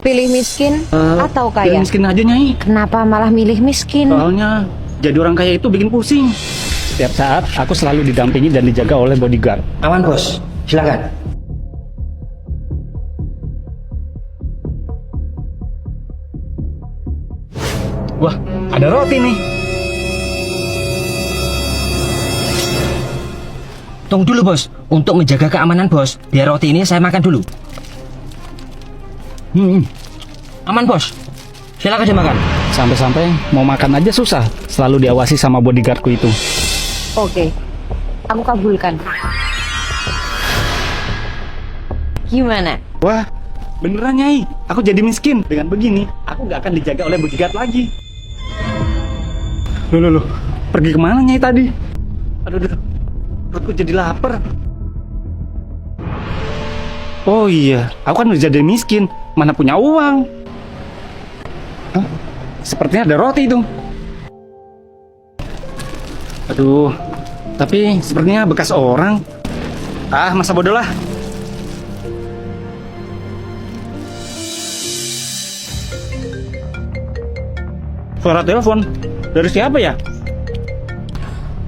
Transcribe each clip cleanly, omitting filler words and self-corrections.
Pilih miskin atau kaya? Pilih miskin aja, Nyai. Kenapa malah milih miskin? Soalnya jadi orang kaya itu bikin pusing. Setiap saat aku selalu didampingi dan dijaga oleh bodyguard. Aman bos, silakan. Wah, ada roti nih. Tunggu dulu bos, untuk menjaga keamanan bos, biar roti ini saya makan dulu. Aman bos, silakan dimakan. Sampai-sampai mau makan aja susah. Selalu diawasi sama bodyguardku itu. Oke, aku kabulkan. Gimana? Wah, beneran, Nyai. Aku jadi miskin. Dengan begini, aku nggak akan dijaga oleh bodyguard lagi. Loh. Pergi kemana, Nyai, tadi? Aduh. Perutku jadi lapar. Oh iya, aku kan udah jadi miskin. Mana punya uang. Hah? Sepertinya ada roti itu. Aduh, tapi sepertinya bekas orang. Ah, masa bodoh lah. Suara telepon dari siapa ya?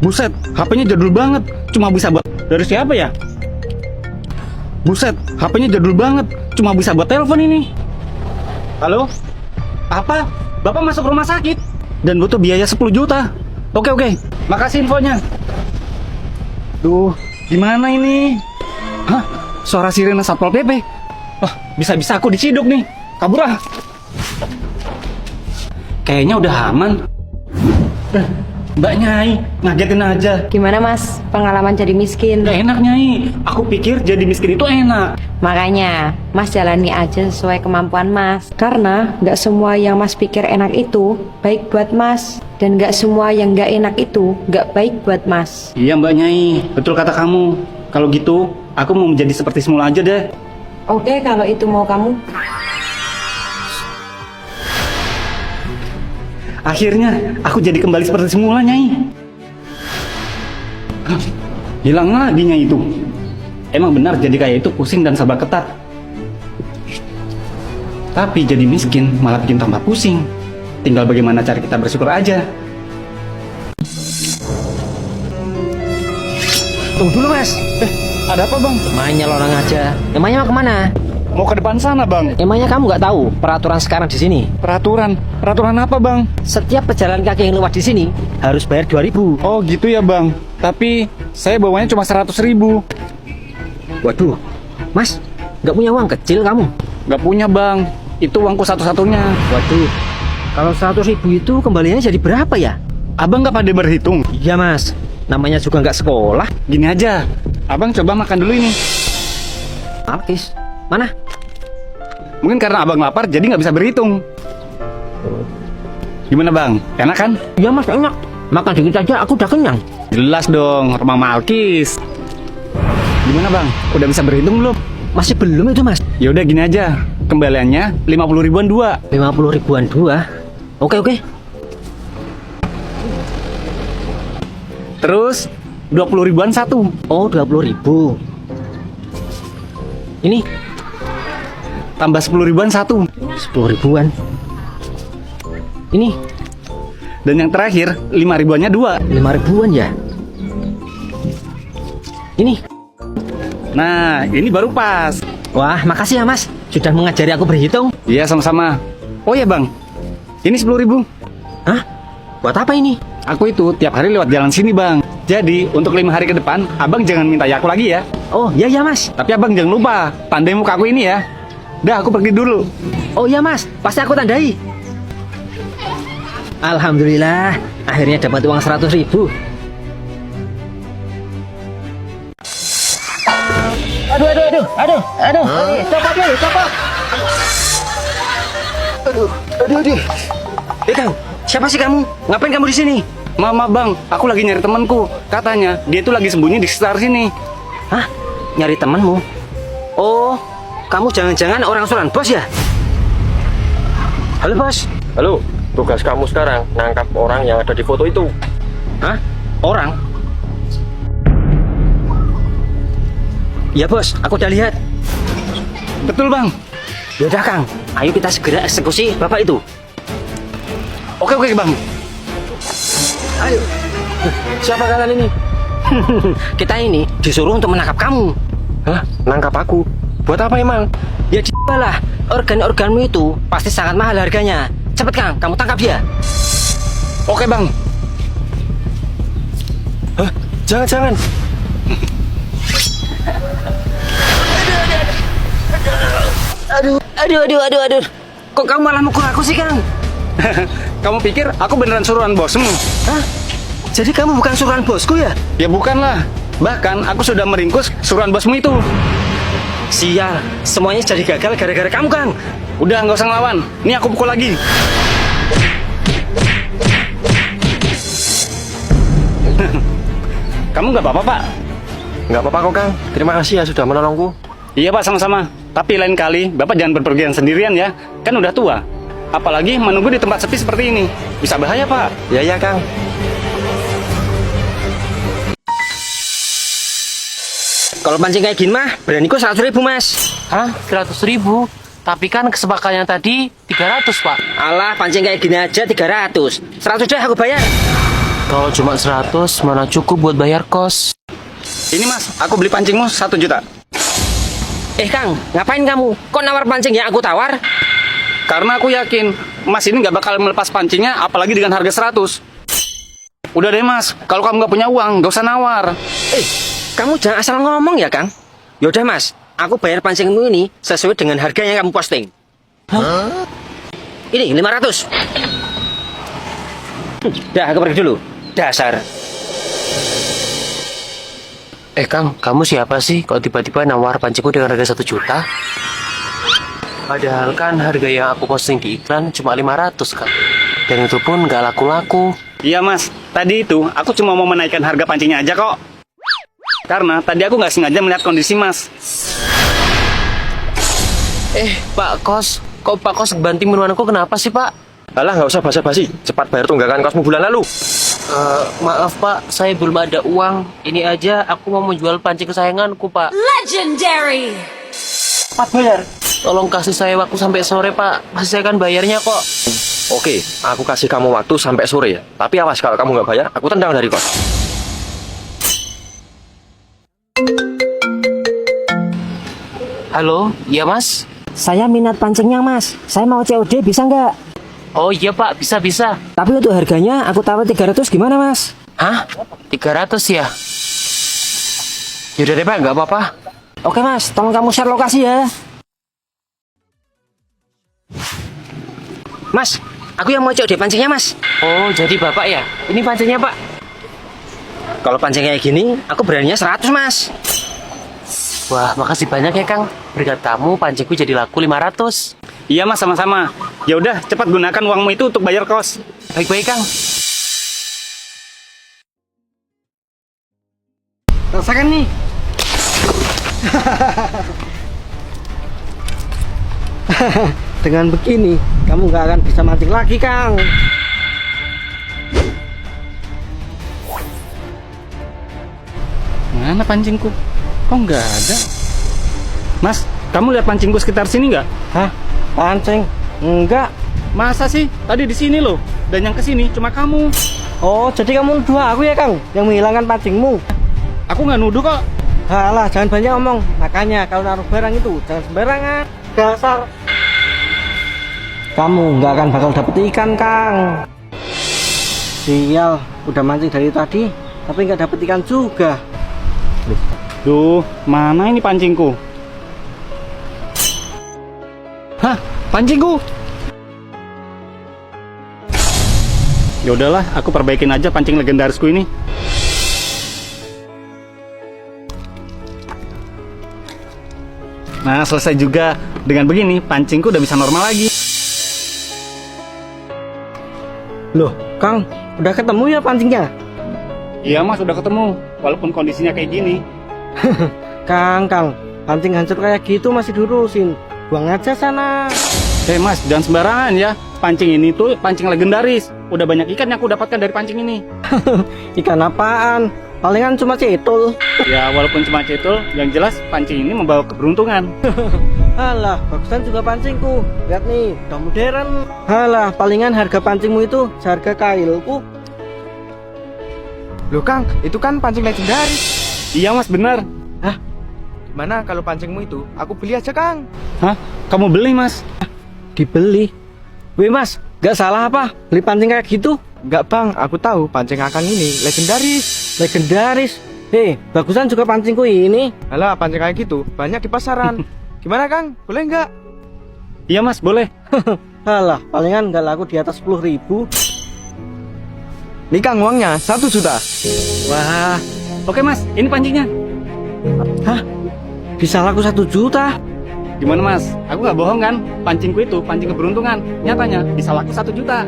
Buset, HP-nya jadul banget. Cuma bisa buat dari siapa ya? Buset, HP-nya jadul banget. Cuma bisa buat telepon ini. Halo? Apa? Bapak masuk rumah sakit dan butuh biaya 10 juta. Oke. Makasih infonya. Duh, gimana ini? Hah? Suara sirene Satpol PP. Wah, bisa-bisa aku diciduk nih. Kabur ah. Kayaknya udah aman. Mbak Nyai, ngagetin aja. Gimana mas, pengalaman jadi miskin? Gak enak, Nyai. Aku pikir jadi miskin itu enak. Makanya, mas jalani aja sesuai kemampuan mas. Karena gak semua yang mas pikir enak itu baik buat mas. Dan gak semua yang gak enak itu gak baik buat mas. Iya Mbak Nyai, betul kata kamu. Kalau gitu, aku mau menjadi seperti semula aja deh. Oke, kalau itu mau kamu. Akhirnya, aku jadi kembali seperti semula, Nyai. Hah, hilang lagi, Nyai itu. Emang benar jadi kaya itu pusing dan serba ketat. Tapi jadi miskin malah bikin tambah pusing. Tinggal bagaimana cara kita bersyukur aja. Tunggu dulu mas. Ada apa, Bang? Emangnya lorong aja. Emangnya mau kemana? Mau ke depan sana, Bang. Emangnya kamu nggak tahu peraturan sekarang di sini? Peraturan apa, Bang? Setiap pejalan kaki yang lewat di sini harus bayar 2.000. Oh, gitu ya, Bang. Tapi saya bawanya cuma 100.000. Waduh, mas, nggak punya uang kecil kamu? Nggak punya, Bang. Itu uangku satu-satunya. Waduh, kalau 100.000 itu kembaliannya jadi berapa ya? Abang nggak pandai berhitung? Iya mas, namanya juga nggak sekolah. Gini aja, Abang coba makan dulu ini. Alkis, mana? Mungkin karena Abang lapar jadi nggak bisa berhitung. Gimana, Bang? Enak kan? Iya mas, enak. Makan dikit aja aku udah kenyang. Jelas dong, rumah Malkis. Gimana, Bang? Udah bisa berhitung belum? Masih belum itu mas. Ya udah gini aja, kembaliannya 50 ribuan dua. 50 ribuan dua. Oke. Terus 20 ribuan satu. Oh, 20.000. Ini Tambah 10 ribuan satu. 10 ribuan. Ini Dan yang terakhir 5 ribuannya dua. 5 ribuan ya. Ini. Nah, ini baru pas. Wah, makasih ya mas, sudah mengajari aku berhitung. Iya, sama-sama. Oh ya, Bang, ini 10 ribu. Hah? Buat apa ini? Aku itu tiap hari lewat jalan sini, Bang. Jadi untuk 5 hari ke depan Abang jangan minta aku lagi ya. Oh iya mas. Tapi Abang jangan lupa tandai muka aku ini ya. Dah, aku pergi dulu. Oh iya mas, pasti aku tandai. Alhamdulillah, akhirnya dapat uang 100.000. Aduh, copot. Aduh. Kang, siapa sih kamu? Ngapain kamu di sini? Mama, Bang, aku lagi nyari temanku. Katanya dia itu lagi sembunyi di sekitar sini. Hah? Nyari temanmu? Oh, kamu jangan-jangan orang suruhan bos ya? Halo bos. Halo, tugas kamu sekarang nangkap orang yang ada di foto itu. Hah? Orang? Ya bos, aku udah lihat. Betul, Bang. Yaudah Kang, ayo kita segera eksekusi bapak itu. Oke bang. Ayo. Siapa kalian ini? Kita ini disuruh untuk menangkap kamu. Hah? Nangkap aku? Buat apa emang? Ya lah, organ-organmu itu pasti sangat mahal harganya. Cepet Kang, kamu tangkap dia. Oke bang. Hah? Jangan. Aduh. Kok kamu malah mukul aku sih Kang? Kamu pikir aku beneran suruhan bosmu? Hah? Jadi kamu bukan suruhan bosku ya? Ya bukan lah. Bahkan aku sudah meringkus suruhan bosmu itu. Sial, semuanya jadi gagal gara-gara kamu Kang. Udah nggak usah ngelawan. Nih aku pukul lagi. Kamu nggak apa-apa pak? Nggak apa-apa kok Kang. Terima kasih ya sudah menolongku. Iya pak, sama-sama. Tapi lain kali bapak jangan berpergian sendirian ya. Kan udah tua. Apalagi menunggu di tempat sepi seperti ini. Bisa bahaya pak. Ya Kang. Kalau pancing kayak gini mah, beraniku 100.000 mas. Hah? 100.000? Tapi kan kesepakatannya tadi 300 pak. Alah, pancing kayak gini aja 300. 100 deh aku bayar. Kalau cuma 100 mana cukup buat bayar kos. Ini mas, aku beli pancingmu 1 juta. Kang, ngapain kamu? Kok nawar pancing yang aku tawar? Karena aku yakin mas ini nggak bakal melepas pancingnya, apalagi dengan harga 100. Udah deh mas, kalau kamu nggak punya uang, nggak usah nawar. Kamu jangan asal ngomong ya Kang. Yaudah mas, aku bayar pancingmu ini sesuai dengan harga yang kamu posting. Hah? Ini 500. Dah, aku pergi dulu. Dasar. Kang, kamu siapa sih? Kok tiba-tiba nawar pancingku dengan harga 1 juta? Padahal kan harga yang aku posting di iklan cuma 500 Kang. Dan itu pun nggak laku-laku. Iya mas, tadi itu aku cuma mau menaikkan harga pancingnya aja kok. Karena tadi aku nggak sengaja melihat kondisi mas. Pak Kos, kok Pak Kos banting minumanku kenapa sih Pak? Alah nggak usah basa-basi. Cepat bayar tunggakan kosmu bulan lalu. Maaf Pak, saya belum ada uang. Ini aja aku mau menjual pancing kesayanganku Pak. Legendary. Cepat bayar. Tolong kasih saya waktu sampai sore Pak. Pasti saya akan bayarnya kok. Oke, aku kasih kamu waktu sampai sore ya. Tapi awas kalau kamu nggak bayar, aku tendang dari kos. Halo, iya Mas? Saya minat pancingnya mas. Saya mau COD bisa nggak? Oh iya Pak, bisa. Tapi untuk harganya aku taruh 300 gimana mas? Hah? 300 ya? Yaudah deh Pak, nggak apa-apa. Oke mas, tolong kamu share lokasi ya. Mas, aku yang mau COD pancingnya mas. Oh, jadi Bapak ya? Ini pancingnya Pak. Kalau pancing kayak gini, aku beraninya 100 mas. Wah, makasih banyak ya Kang. Berkat kamu, pancingku jadi laku 500. Iya mas, sama-sama. Ya udah, cepat gunakan uangmu itu untuk bayar kos. Baik-baik Kang. Rasakan nih. Dengan begini, kamu nggak akan bisa mancing lagi Kang. Mana pancingku? Kok nggak ada? Mas, kamu lihat pancingku sekitar sini nggak? Hah? Pancing? Enggak. Masa sih? Tadi di sini loh. Dan yang kesini cuma kamu. Oh, jadi kamu nuduh aku ya Kang, yang menghilangkan pancingmu? Aku nggak nuduh kok. Halah, jangan banyak ngomong. Makanya kalau naruh barang itu jangan sembarangan. Dasar. Kamu nggak akan bakal dapet ikan Kang. Sial, udah mancing dari tadi, tapi nggak dapet ikan juga. Duh, mana ini pancingku? Hah, pancingku? Ya udahlah, aku perbaikin aja pancing legendarisku ini. Nah, selesai juga. Dengan begini, pancingku udah bisa normal lagi. Loh, Kang, udah ketemu ya pancingnya? Iya mas, udah ketemu. Walaupun kondisinya kayak gini. Kang, pancing hancur kayak gitu masih diurusin. Buang aja sana. Mas, jangan sembarangan ya. Pancing ini tuh pancing legendaris. Udah banyak ikan yang aku dapatkan dari pancing ini. Ikan apaan? Palingan cuma cetul. Ya, walaupun cuma cetul, yang jelas pancing ini membawa keberuntungan. Halah, bagusan juga pancingku. Lihat nih, udah modern. Halah, palingan harga pancingmu itu seharga kailku. Loh Kang, itu kan pancing legendaris. Iya mas, benar. Gimana kalau pancingmu itu? Aku beli aja Kang. Hah? Kamu beli mas? Dibeli. Wih mas, gak salah apa? Beli pancing kayak gitu? Enggak Bang, aku tahu pancing Akang ini legendaris. Legendaris. Hei, bagusan juga pancingku ini. Alah, pancing kayak gitu banyak di pasaran. Gimana Kang? Boleh nggak? Iya mas, boleh. Halah, palingan gak laku di atas 10.000. Nih Kang uangnya 1 juta. Wah, Oke mas, ini pancingnya. hah? Bisa laku 1 juta? Gimana mas? Aku nggak bohong kan? Pancingku itu pancing keberuntungan. Nyatanya bisa laku 1 juta.